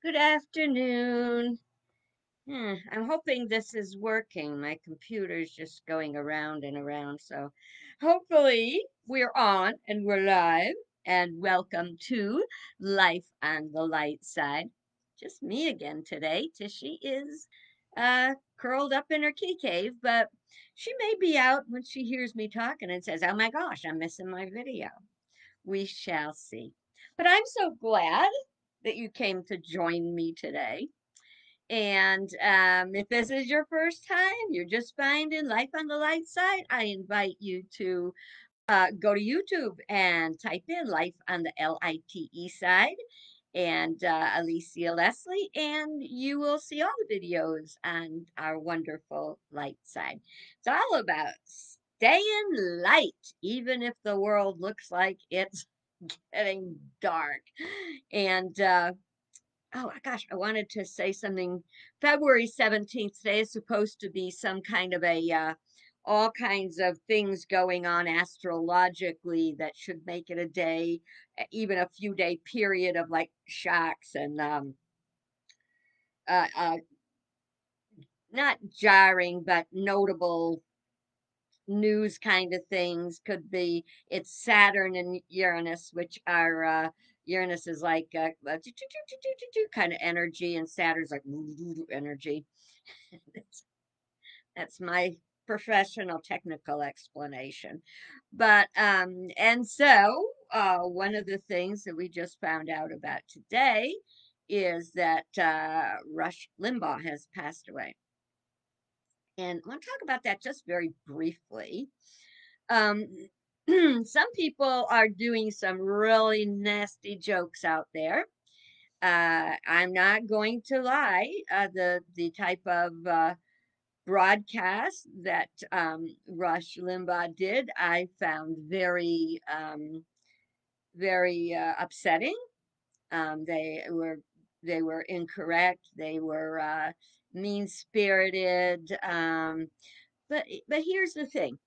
Good afternoon. I'm hoping this is working. My computer's just going around and around. So hopefully we're on and we're live. And welcome to Life on the Light Side. Just me again today. Tishy is curled up in her key cave, but she may be out when she hears me talking and says, "Oh my gosh, I'm missing my video." We shall see. But I'm so glad that you came to join me today. And if this is your first time, you're just finding Life on the Light Side, I invite you to go to YouTube and type in Life on the LITE side and Alicia Leslie, and you will see all the videos on our wonderful light side. It's all about staying light, even if the world looks like it's getting dark. And oh my gosh, I wanted to say something. February 17th, today is supposed to be some kind of a all kinds of things going on astrologically that should make it a day, even a few day period of like shocks and uh, uh, not jarring, but notable news kind of things. Could be it's Saturn and Uranus, which are Uranus is like kind of energy, and Saturn's like energy. That's, that's my professional technical explanation. But and so one of the things that we just found out about today is that Rush Limbaugh has passed away. And I want to talk about that just very briefly. Um, some people are doing some really nasty jokes out there. I'm not going to lie. The type of broadcast that Rush Limbaugh did, I found very upsetting. They were incorrect. They were mean spirited. But here's the thing: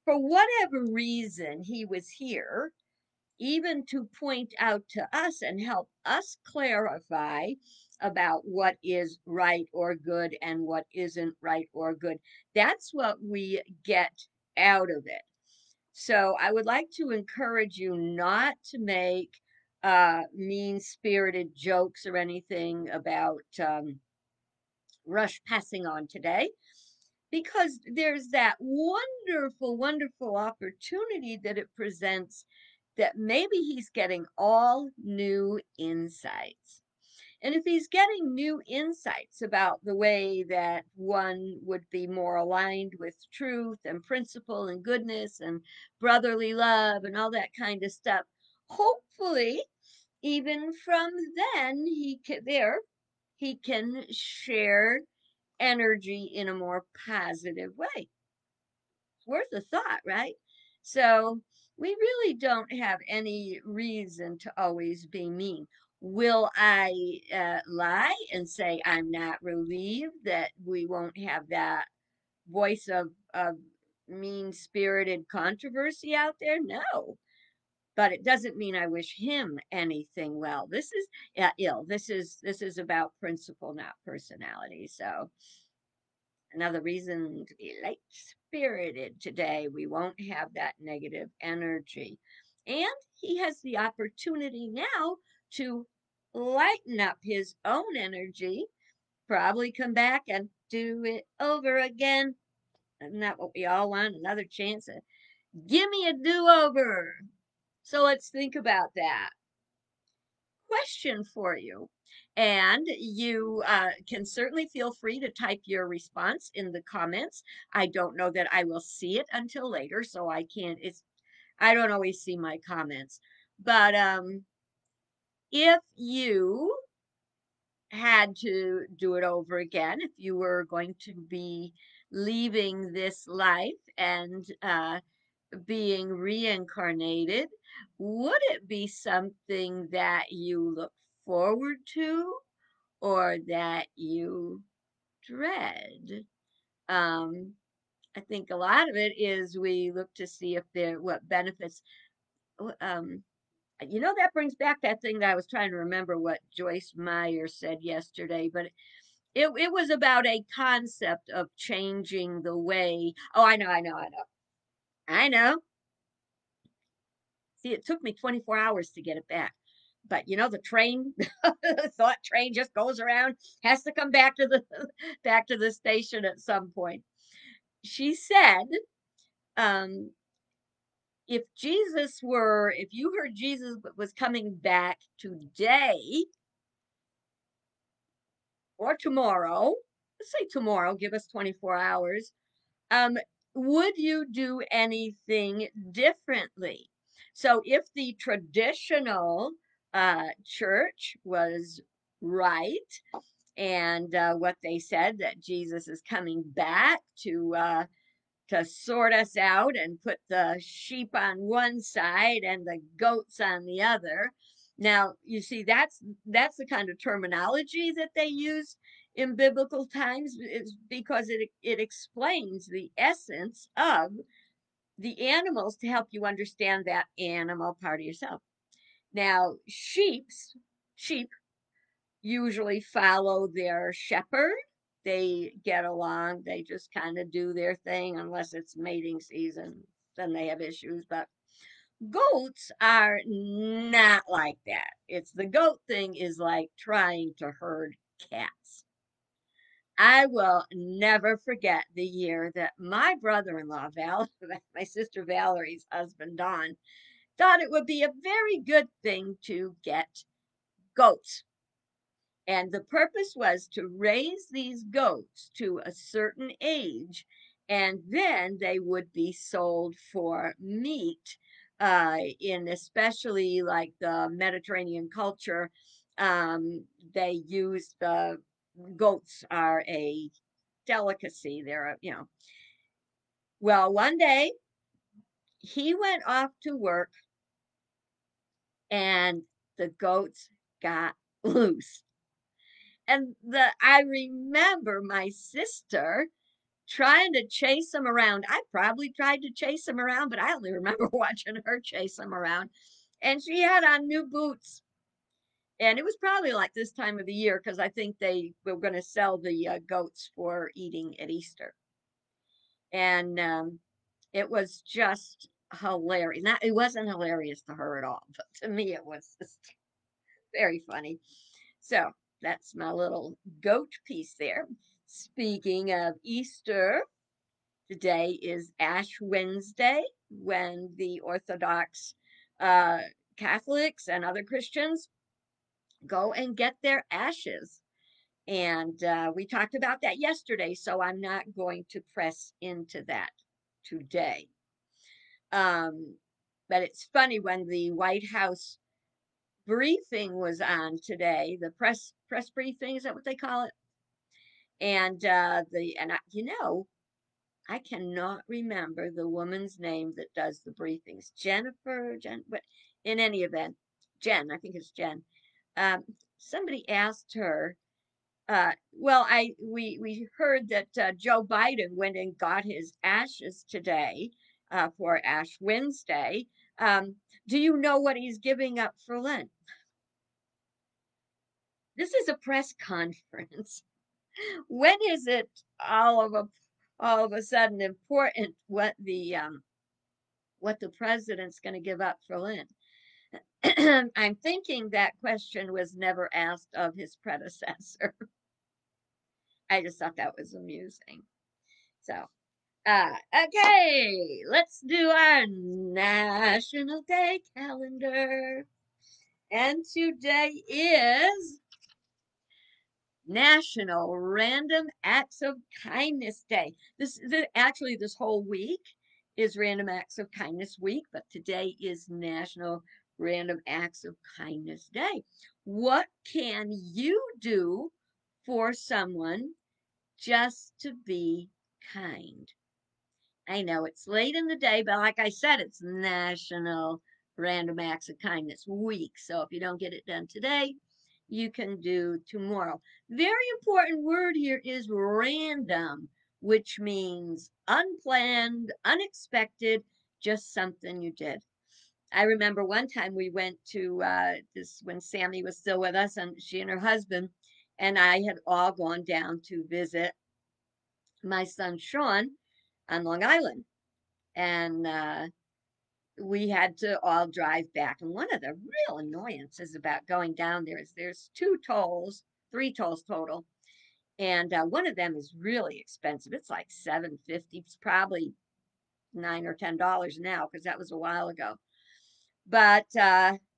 for whatever reason, he was here even to point out to us and help us clarify about what is right or good and what isn't right or good. That's what we get out of it. So I would like to encourage you not to make mean spirited jokes or anything about Rush passing on today, because there's that wonderful, wonderful opportunity that it presents, that maybe he's getting all new insights. And if he's getting new insights about the way that one would be more aligned with truth and principle and goodness and brotherly love and all that kind of stuff, hopefully, even from then, he can share energy in a more positive way. It's worth a thought, right? So we really don't have any reason to always be mean. Will I lie and say I'm not relieved that we won't have that voice of mean spirited controversy out there? No. But it doesn't mean I wish him anything well. This is ill. This is about principle, not personality. So another reason to be light spirited today. We won't have that negative energy. And he has the opportunity now to lighten up his own energy, probably come back and do it over again. Isn't that what we all want? Another chance? Give me a do over. So let's think about that. Question for you. And you can certainly feel free to type your response in the comments. I don't know that I will see it until later, so I can't, I don't always see my comments. But if you had to do it over again, if you were going to be leaving this life and being reincarnated, would it be something that you look forward to or that you dread? Um, I think a lot of it is we look to see if there what benefits. Um, You know, that brings back that thing that I was trying to remember what Joyce Meyer said yesterday, but it was about a concept of changing the way. Oh, I know. See, it took me 24 hours to get it back. But you know, the train, the thought train just goes around, has to come back to the back to the station at some point. She said, um, if you heard Jesus was coming back today or tomorrow, let's say tomorrow, give us 24 hours, um, would you do anything differently? So if the traditional church was right, and what they said that Jesus is coming back to sort us out and put the sheep on one side and the goats on the other. Now, you see, that's the kind of terminology that they use in biblical times, is because it explains the essence of the animals to help you understand that animal part of yourself. Now, sheep usually follow their shepherd. They get along, they just kind of do their thing unless it's mating season, then they have issues. But goats are not like that. It's the goat thing is like trying to herd cats. I will never forget the year that my brother-in-law, my sister Valerie's husband, Don, thought it would be a very good thing to get goats. And the purpose was to raise these goats to a certain age, and then they would be sold for meat. In especially like the Mediterranean culture, they use the goats are a delicacy. Well, one day he went off to work and the goats got loose. And I remember my sister trying to chase him around. I probably tried to chase him around, but I only remember watching her chase him around. And she had on new boots. And it was probably like this time of the year because I think they were going to sell the goats for eating at Easter. And it was just hilarious. Not, it wasn't hilarious to her at all, but to me, it was just very funny. So that's my little goat piece there. Speaking of Easter, today is Ash Wednesday when the Orthodox uh, Catholics and other Christians go and get their ashes. And we talked about that yesterday, so I'm not going to press into that today. Um, but it's funny when the White House briefing was on today, the press briefing, is that what they call it? And I cannot remember the woman's name that does the briefings. But in any event, Jen, I think it's Jen. Um, Somebody asked her. Well, we heard that Joe Biden went and got his ashes today for Ash Wednesday. Do you know what he's giving up for Lent? This is a press conference. When is it all of a sudden important what the president's going to give up for Lent? I'm thinking that question was never asked of his predecessor. I just thought that was amusing. So, okay, let's do our National Day calendar. And today is National Random Acts of Kindness Day. Actually, this whole week is Random Acts of Kindness Week, but today is National Random Acts of Kindness Day. What can you do for someone just to be kind? I know it's late in the day, but like I said, it's National Random Acts of Kindness Week. So if you don't get it done today, you can do tomorrow. Very important word here is random, which means unplanned, unexpected, just something you did. I remember one time we went to this when Sammy was still with us, and she and her husband and I had all gone down to visit my son Sean on Long Island, and we had to all drive back. And one of the real annoyances about going down there is there's two tolls, three tolls total, and one of them is really expensive. It's like $7.50. It's probably $9 or $10 now because that was a while ago. But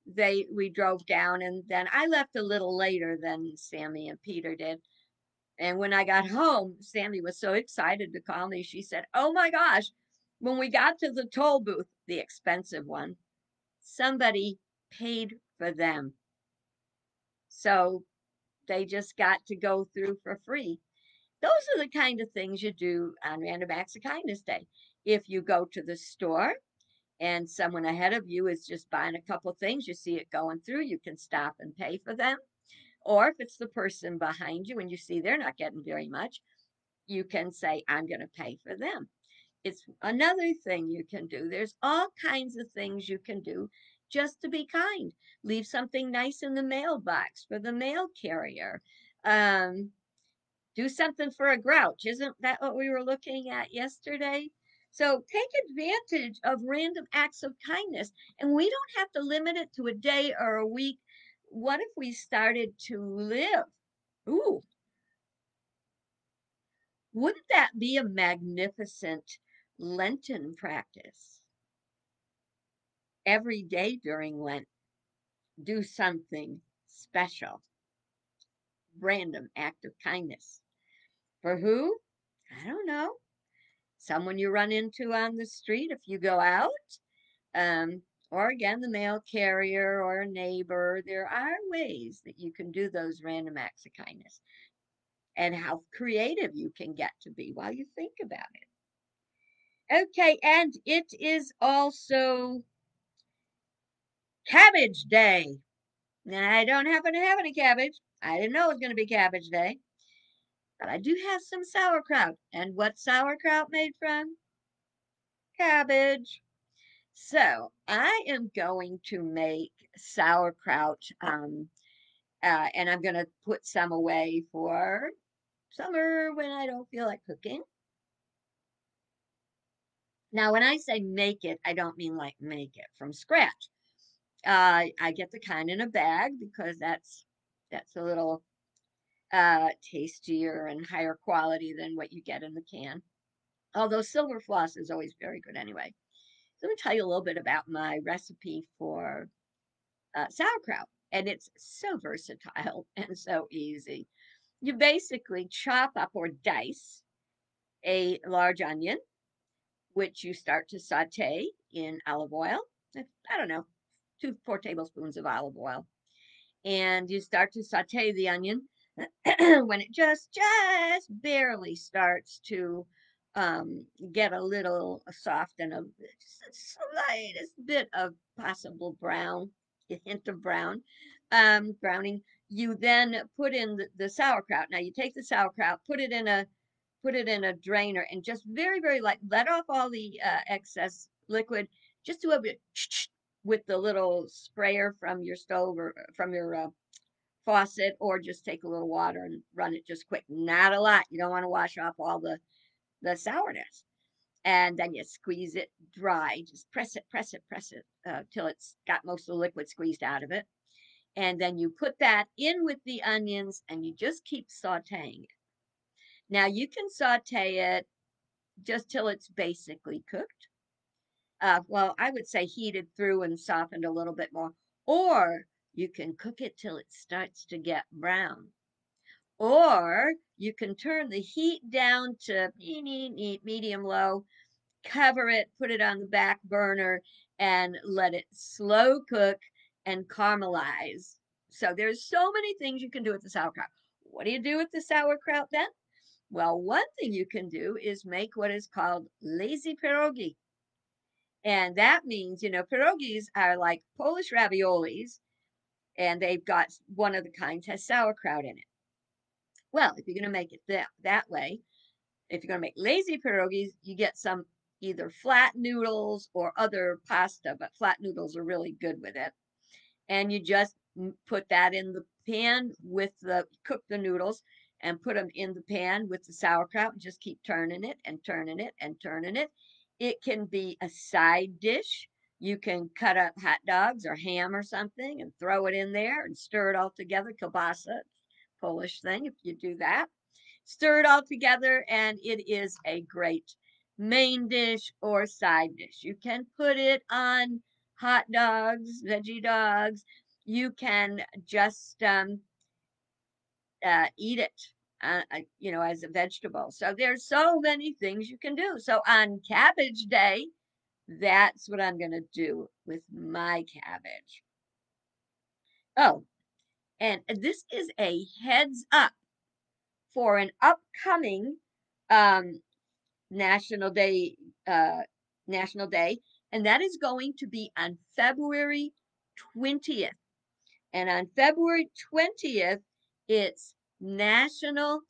they we drove down, and then I left a little later than Sammy and Peter did. And when I got home, Sammy was so excited to call me. She said, "Oh my gosh, when we got to the toll booth, the expensive one, somebody paid for them. So they just got to go through for free." Those are the kind of things you do on Random Acts of Kindness Day. If you go to the store and someone ahead of you is just buying a couple things, you see it going through, you can stop and pay for them. Or if it's the person behind you and you see they're not getting very much, you can say, "I'm going to pay for them." It's another thing you can do. There's all kinds of things you can do just to be kind. Leave something nice in the mailbox for the mail carrier. Um, do something for a grouch. Isn't that what we were looking at yesterday? So take advantage of random acts of kindness. And we don't have to limit it to a day or a week. What if we started to live? Ooh, wouldn't that be a magnificent Lenten practice? Every day during Lent, do something special, random act of kindness. For who? I don't know. Someone you run into on the street if you go out, or again, the mail carrier or a neighbor. There are ways that you can do those random acts of kindness, and how creative you can get to be while you think about it. Okay, and it is also Cabbage Day. Now, I don't happen to have any cabbage. I didn't know it was going to be Cabbage Day, but I do have some sauerkraut. And what's sauerkraut made from? Cabbage. So I am going to make sauerkraut, and I'm going to put some away for summer when I don't feel like cooking. Now, when I say make it, I don't mean like make it from scratch. I get the kind in a bag because that's a little tastier and higher quality than what you get in the can. Although silver floss is always very good anyway. So let me tell you a little bit about my recipe for sauerkraut. And it's so versatile and so easy. You basically chop up or dice a large onion, which you start to saute in olive oil. I don't know, 4 tablespoons of olive oil. And you start to saute the onion when it just barely starts to get a little soft and a slightest bit of possible brown, a hint of brown, browning. You then put in the sauerkraut. Now you take the sauerkraut, put it in a drainer, and just very light, let off all the excess liquid. Just do a bit with the little sprayer from your stove or from your faucet, or just take a little water and run it just quick. Not a lot. You don't want to wash off all the sourness. And then you squeeze it dry. Just press it till it's got most of the liquid squeezed out of it. And then you put that in with the onions and you just keep sauteing it. Now you can saute it just till it's basically cooked. Well, I would say heated through and softened a little bit more. Or you can cook it till it starts to get brown. Or you can turn the heat down to medium low, cover it, put it on the back burner, and let it slow cook and caramelize. So there's so many things you can do with the sauerkraut. What do you do with the sauerkraut then? Well, one thing you can do is make what is called lazy pierogi. And that means, pierogies are like Polish raviolis, and they've got one of the kinds has sauerkraut in it. Well, if you're going to make it that way, if you're going to make lazy pierogies, you get some either flat noodles or other pasta, but flat noodles are really good with it. And you just put that in the pan with cook the noodles and put them in the pan with the sauerkraut and just keep turning it and turning it and turning it. It can be a side dish. You can cut up hot dogs or ham or something and throw it in there and stir it all together. Kielbasa, Polish thing, if you do that. Stir it all together, and it is a great main dish or side dish. You can put it on hot dogs, veggie dogs. You can just eat it, as a vegetable. So there's so many things you can do. So on Cabbage Day, that's what I'm going to do with my cabbage. Oh, and this is a heads up for an upcoming um, National Day, uh, National Day, and that is going to be on February 20th. And on February 20th, it's National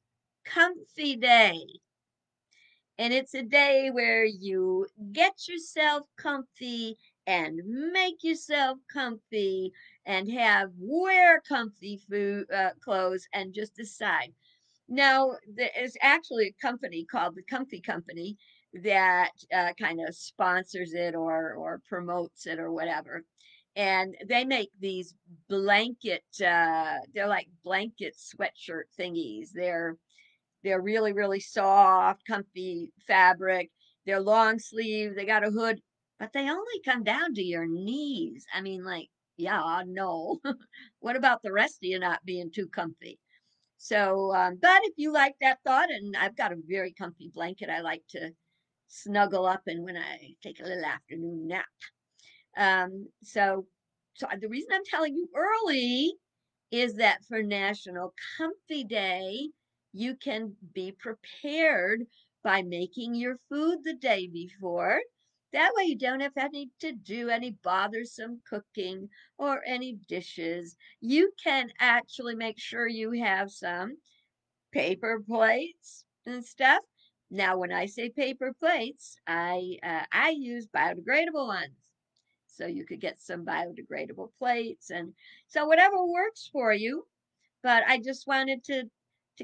Comfy Day. And it's a day where you get yourself comfy and make yourself comfy and wear comfy clothes and just decide. Now, there's actually a company called the Comfy Company that kind of sponsors it or promotes it or whatever. And they make these they're like blanket sweatshirt thingies. They're really, really soft, comfy fabric. They're long sleeve. They got a hood, but they only come down to your knees. I mean, like, yeah, no. What about the rest of you not being too comfy? So, but if you like that thought, and I've got a very comfy blanket I like to snuggle up in when I take a little afternoon nap. So the reason I'm telling you early is that for National Comfy Day, you can be prepared by making your food the day before. That way, you don't have to do any bothersome cooking or any dishes. You can actually make sure you have some paper plates and stuff. Now, when I say paper plates, I use biodegradable ones. So you could get some biodegradable plates, and so whatever works for you. But I just wanted to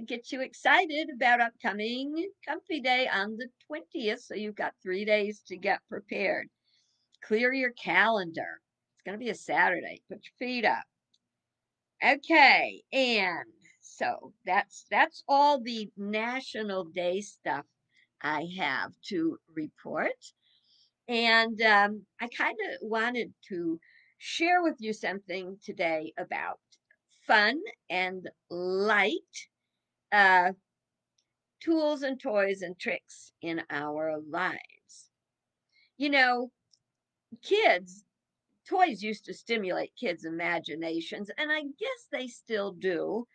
get you excited about upcoming Comfy Day on the 20th. So you've got 3 days to get prepared. Clear your calendar. It's going to be a Saturday. Put your feet up. Okay, and so that's all the National Day stuff I have to report. And I kind of wanted to share with you something today about fun and light uh, tools and toys and tricks in our lives. You know, kids, toys used to stimulate kids' imaginations, and I guess they still do.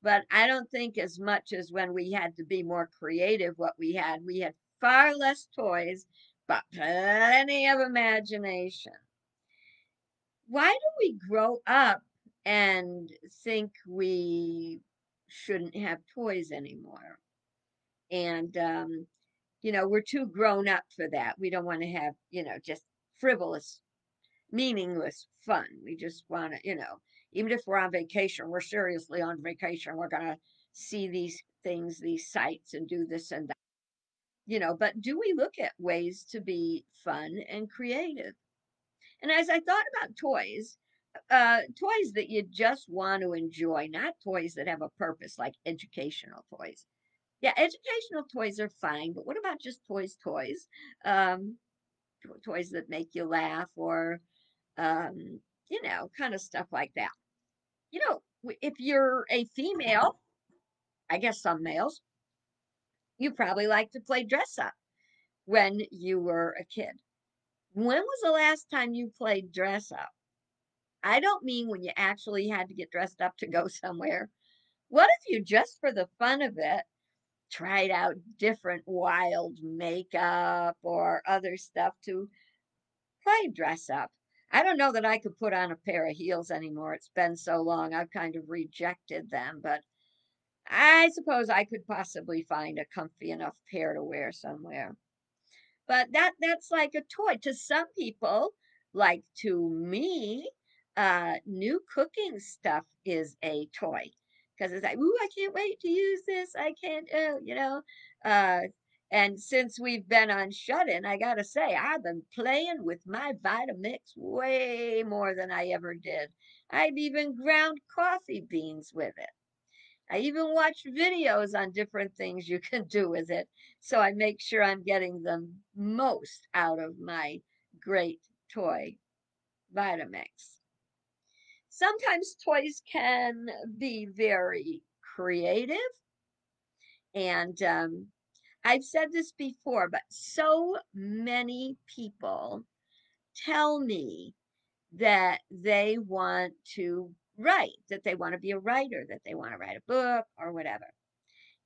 But I don't think as much as when we had to be more creative. What we had, far less toys, but plenty of imagination. Why do we grow up and think we shouldn't have toys anymore? And, we're too grown up for that. We don't want to have, just frivolous, meaningless fun. We just want to, even if we're on vacation, we're seriously on vacation. We're going to see these things, these sights, and do this and that. But do we look at ways to be fun and creative? And as I thought about toys that you just want to enjoy, not toys that have a purpose like educational toys. Yeah, educational toys are fine, but what about just toys? Um, Toys that make you laugh or, kind of stuff like that. If you're a female, I guess some males, you probably like to play dress up when you were a kid. When was the last time you played dress up? I don't mean when you actually had to get dressed up to go somewhere. What if you, just for the fun of it, tried out different wild makeup or other stuff to play dress up? I don't know that I could put on a pair of heels anymore. It's been so long, I've kind of rejected them, but I suppose I could possibly find a comfy enough pair to wear somewhere. But that's like a toy to some people, like to me. New cooking stuff is a toy because it's like, ooh, I can't wait to use this. I can't, Uh, and since we've been on shut-in, I gotta say, I've been playing with my Vitamix way more than I ever did. I've even ground coffee beans with it. I even watched videos on different things you can do with it. So I make sure I'm getting the most out of my great toy Vitamix. Sometimes toys can be very creative. And I've said this before, but so many people tell me that they want to write, that they want to be a writer, that they want to write a book or whatever.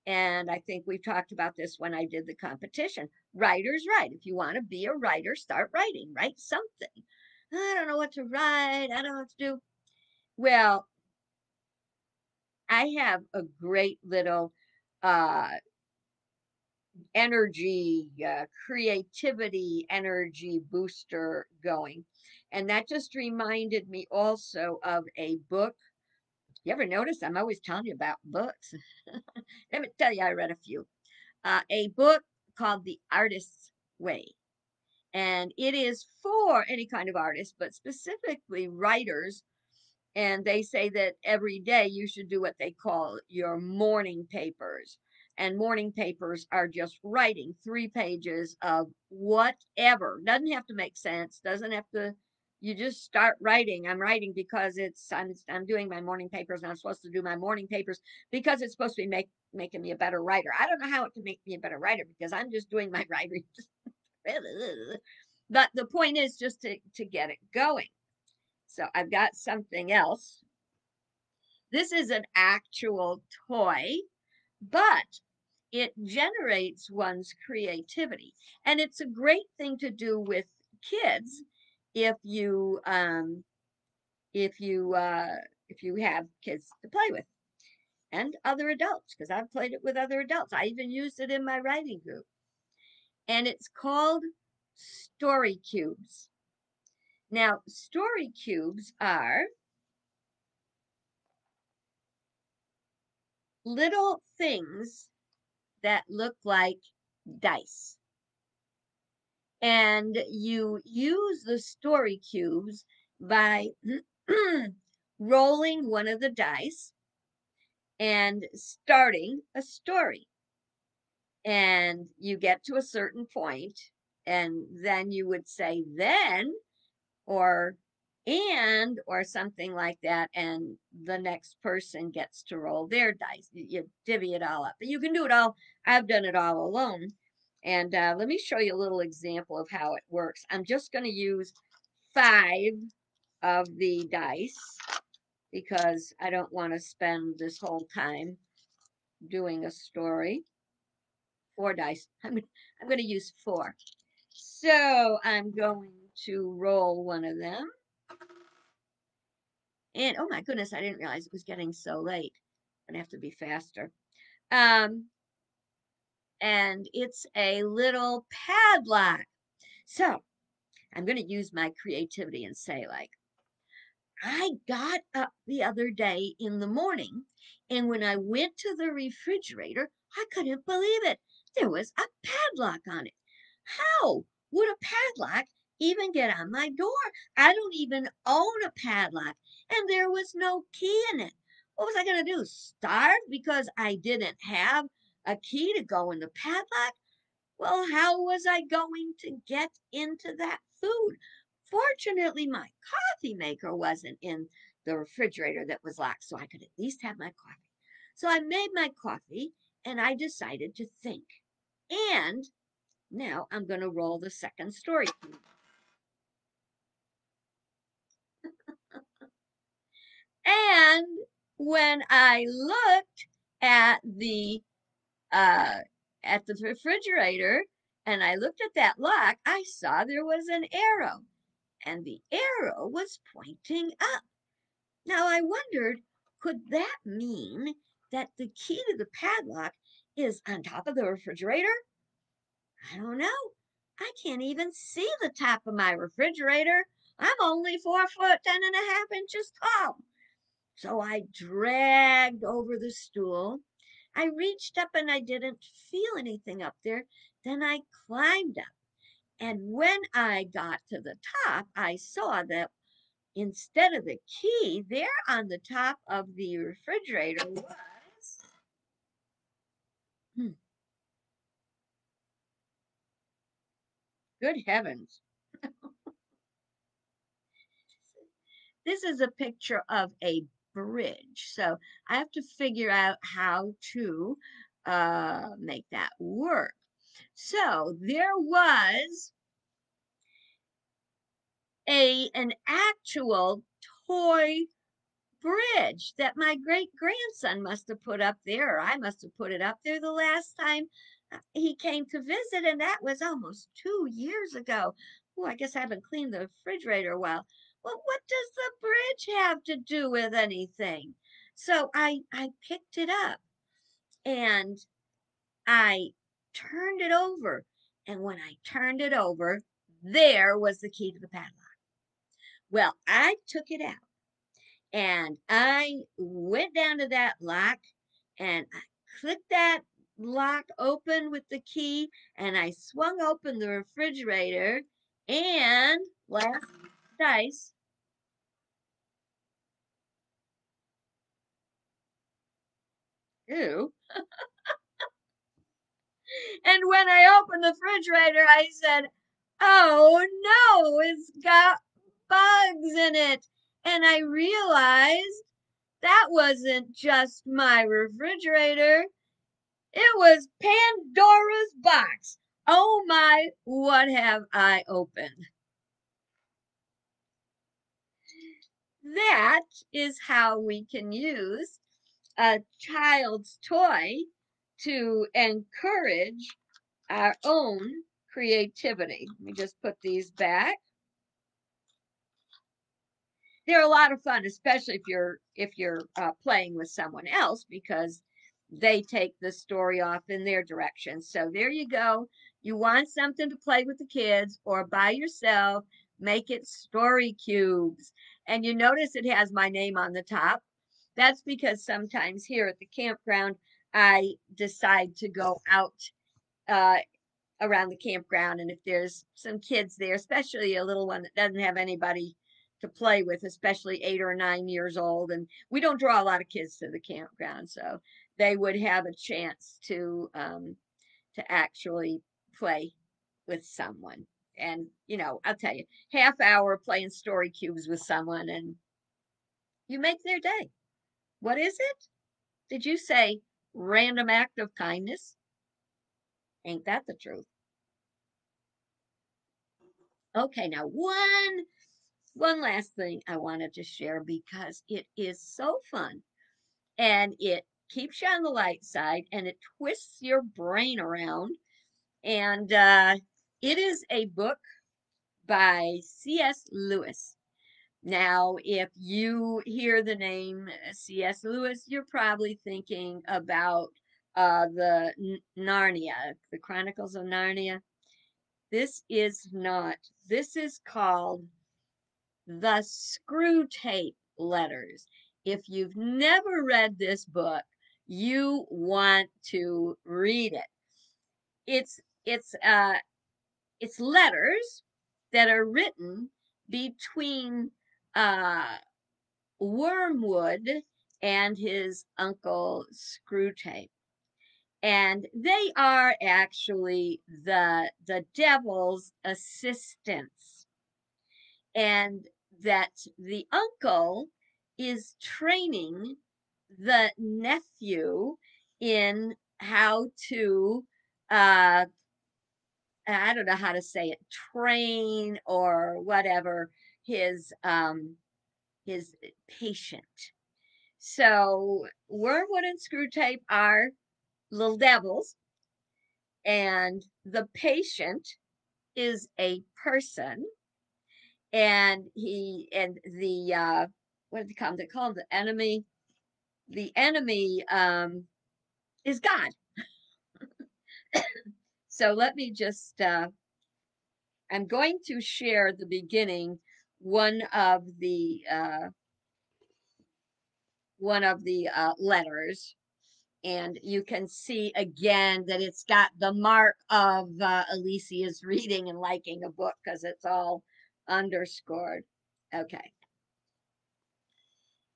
And I think we've talked about this when I did the competition. Writers write. If you want to be a writer, start writing. Write something. I don't know what to write. I don't know what to do. Well, I have a great little uh, energy, creativity, energy booster going. And that just reminded me also of a book. You ever notice I'm always telling you about books? Let me tell you, I read a few. A book called The Artist's Way. And it is for any kind of artist, but specifically writers. And they say that every day you should do what they call your morning papers. And morning papers are just writing 3 pages of whatever. Doesn't have to make sense. Doesn't have to. You just start writing. I'm writing because I'm doing my morning papers, and I'm supposed to do my morning papers because it's supposed to be making me a better writer. I don't know how it can make me a better writer because I'm just doing my writing. But the point is just to get it going. So I've got something else. This is an actual toy, but it generates one's creativity. And it's a great thing to do with kids if you if you uh if you have kids to play with and other adults, because I've played it with other adults. I even used it in my writing group. And it's called story cubes. Now, story cubes are little things that look like dice. And you use the story cubes by rolling one of the dice and starting a story. And you get to a certain point, and then you would say, then or or something like that, and the next person gets to roll their dice. You divvy it all up, but you can do it all. I've done it all alone. And let me show you a little example of how it works. I'm just going to use 5 of the dice because I don't want to spend this whole time doing a story. 4 dice. I'm going to use 4. So I'm going to roll one of them. And oh my goodness, I didn't realize it was getting so late. I'm gonna have to be faster. Um, and it's a little padlock. So I'm gonna use my creativity and say, like, I got up the other day in the morning, and when I went to the refrigerator, I couldn't believe it. There was a padlock on it. How would a padlock even get on my door? I don't even own a padlock, and there was no key in it. What was I going to do? Starve because I didn't have a key to go in the padlock? Well, how was I going to get into that food? Fortunately, my coffee maker wasn't in the refrigerator that was locked, so I could at least have my coffee. So I made my coffee and I decided to think. And now I'm going to roll the second story. And when I looked uh, at the refrigerator and I looked at that lock, I saw there was an arrow, and the arrow was pointing up. Now I wondered, could that mean that the key to the padlock is on top of the refrigerator? I don't know. I can't even see the top of my refrigerator. I'm only 4 foot 10.5 inches tall. So I dragged over the stool. I reached up and I didn't feel anything up there. Then I climbed up. And when I got to the top, I saw that instead of the key, there on the top of the refrigerator was, hmm, good heavens, this is a picture of a bridge. So I have to figure out how to make that work. So there was an actual toy bridge that my great grandson must have put up there, or I must have put it up there the last time he came to visit, and that was almost 2 years ago. Oh, I guess I haven't cleaned the refrigerator well. Well, what does the bridge have to do with anything? So I picked it up and I turned it over. And when I turned it over, there was the key to the padlock. Well, I took it out and I went down to that lock and I clicked that lock open with the key and I swung open the refrigerator and last dice. Ew. And when I opened the refrigerator, I said, "Oh no, it's got bugs in it." And I realized that wasn't just my refrigerator. It was Pandora's box. Oh my, what have I opened? That is how we can use a child's toy to encourage our own creativity. Let me just put these back. They're a lot of fun, especially if you're playing with someone else because they take the story off in their direction. So there you go. You want something to play with the kids or by yourself, make it story cubes. And you notice it has my name on the top. That's because sometimes here at the campground, I decide to go out uh, around the campground. And if there's some kids there, especially a little one that doesn't have anybody to play with, especially 8 or 9 years old, and we don't draw a lot of kids to the campground, so they would have a chance to actually play with someone. And I'll tell you, half hour playing story cubes with someone, and you make their day. What is it? Did you say random act of kindness? Ain't that the truth? Okay, now one last thing I wanted to share because it is so fun and it keeps you on the light side and it twists your brain around. And it is a book by C.S. Lewis. Now, if you hear the name C.S. Lewis, you're probably thinking about the Narnia, the Chronicles of Narnia. This is not. This is called the Screwtape Letters. If you've never read this book, you want to read it. It's it's uh it's letters that are written between uh Wormwood and his uncle Screwtape. And they are actually the devil's assistants, and that the uncle is training the nephew in how to I don't know how to say it, train or whatever his patient. So Wormwood and Screwtape are little devils, and the patient is a person, and what did they call them? They call them the enemy. The enemy is God. So let me just I'm going to share the beginning, one of the letters, and you can see again that it's got the mark of Alicia's reading and liking a book because it's all underscored. Okay.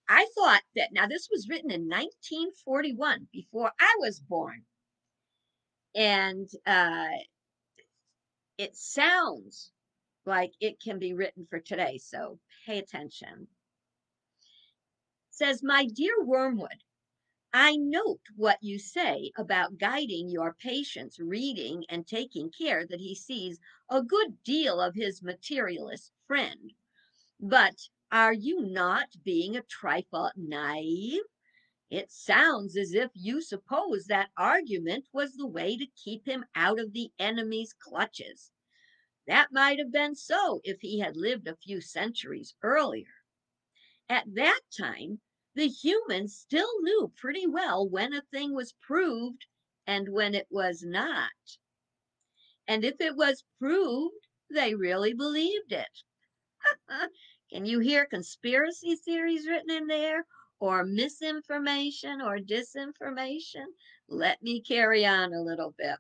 I thought that, now this was written in 1941, before I was born. And it sounds like it can be written for today, so pay attention. It says, "My dear Wormwood, I note what you say about guiding your patient's reading and taking care that he sees a good deal of his materialist friend. But are you not being a trifle naive? It sounds as if you suppose that argument was the way to keep him out of the enemy's clutches. That might have been so if he had lived a few centuries earlier. At that time, the humans still knew pretty well when a thing was proved and when it was not. And if it was proved, they really believed it. Can you hear conspiracy theories written in there? Or misinformation or disinformation? Let me carry on a little bit.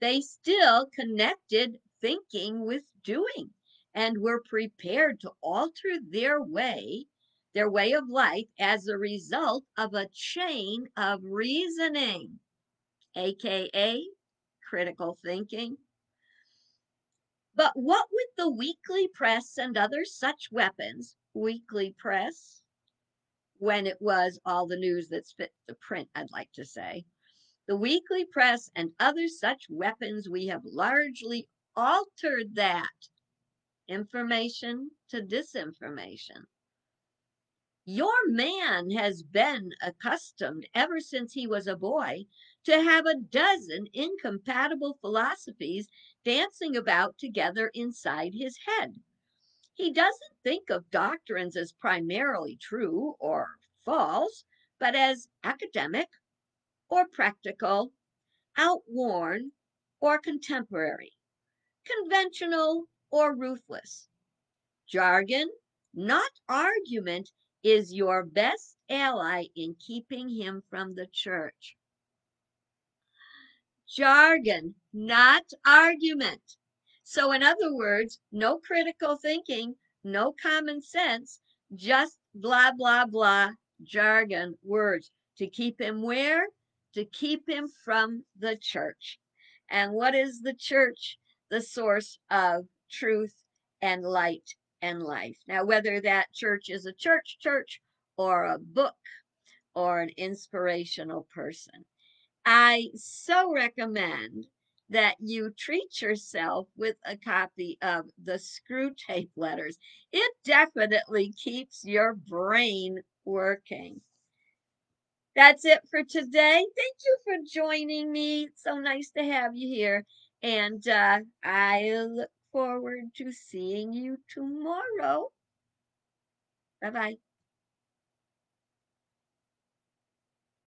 They still connected thinking with doing and were prepared to alter their way of life as a result of a chain of reasoning, aka critical thinking. But what with the weekly press and other such weapons, weekly press, when it was all the news that's fit to print, I'd like to say, the weekly press and other such weapons, we have largely altered that information to disinformation. Your man has been accustomed ever since he was a boy to have a dozen incompatible philosophies dancing about together inside his head. He doesn't think of doctrines as primarily true or false, but as academic or practical, outworn or contemporary, conventional or ruthless. Jargon, not argument, is your best ally in keeping him from the church. Jargon, not argument. So, in other words, no critical thinking, no common sense, just blah, blah, blah, jargon, words to keep him where? To keep him from the church. And what is the church? The source of truth and light and life. Now, whether that church is a church or a book or an inspirational person, I so recommend that you treat yourself with a copy of the Screwtape Letters. It definitely keeps your brain working. That's it for today. Thank you for joining me. It's so nice to have you here. And I look forward to seeing you tomorrow. Bye bye.